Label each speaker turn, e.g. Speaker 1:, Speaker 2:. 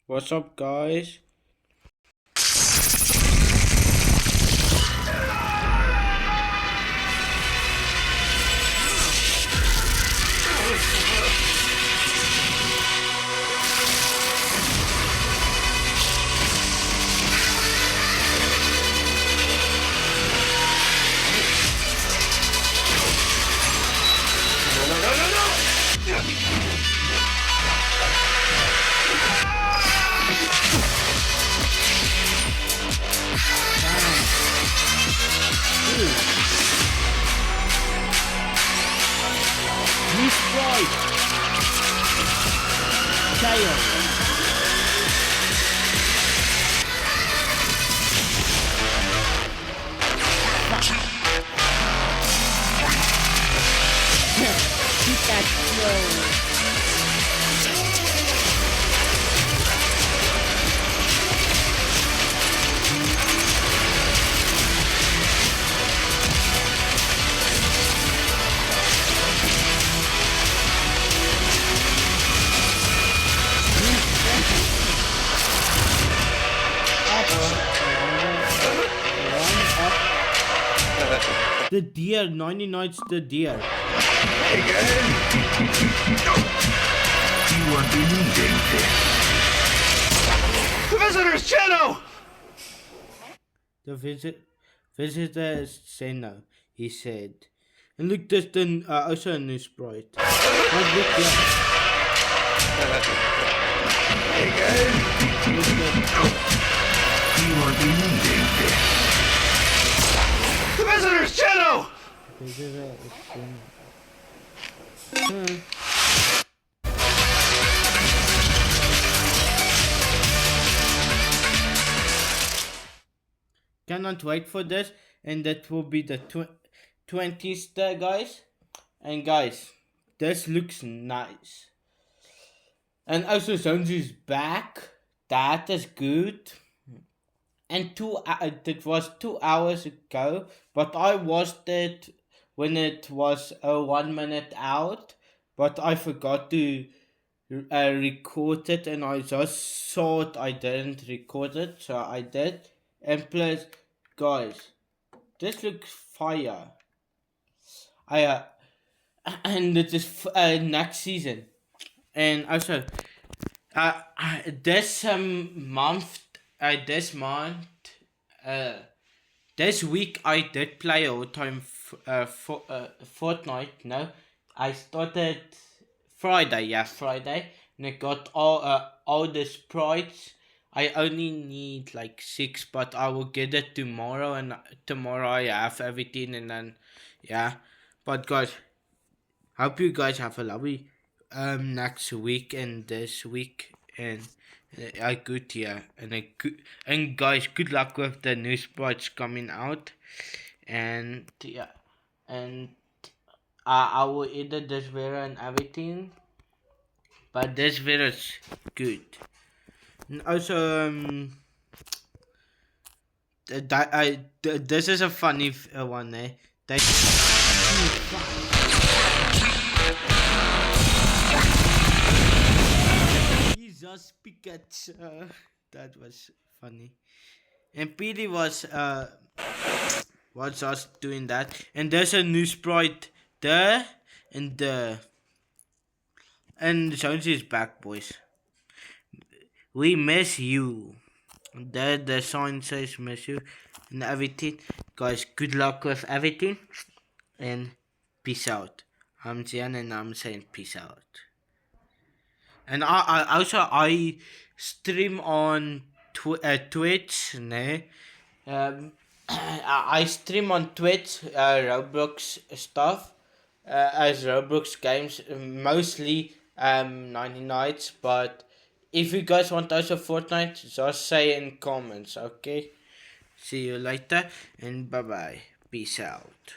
Speaker 1: What's up, guys? Destroyed. Tail. Pikachu. The deer, 99's the deer.
Speaker 2: Again? You won't be needing this. The visitor's channel!
Speaker 1: The visitor said no, he said. And look, there's the also a new sprite. But look, yeah.
Speaker 2: Again? You won't be needing this. The visitor's channel!
Speaker 1: Visitor is Cannot wait for this, and that will be the 20th there, guys. And guys, this looks nice. And also Zones is back. That is good. And it was 2 hours ago, but I watched it when it was 1 minute out, but I forgot to record it, and I just thought I didn't record it, so I did. And plus, guys, this looks fire. And it is next season, and also this month. This week I did play all time Fortnite. No, I started Friday, and I got all the sprites. I only need like 6, but I will get it tomorrow, and tomorrow I have everything, and then yeah. But guys, hope you guys have a lovely next week and this week, and a good year, and guys, good luck with the new sprites coming out, and yeah, and I will edit this video and everything, but this video is good. And also this is a funny one, eh? Jesus Pikachu. That was funny. And Petey was just doing that. And there's a new sprite there, and Jonesy is back, boys. We miss you. There the sign says miss you and everything. Guys, good luck with everything, and peace out. I'm Jian, and I'm saying peace out. And I stream on Twitch, ne? I stream on Twitch Roblox stuff, as Roblox games, mostly 99s, but if you guys want also Fortnite, just say in comments, okay? See you later, and bye bye. Peace out.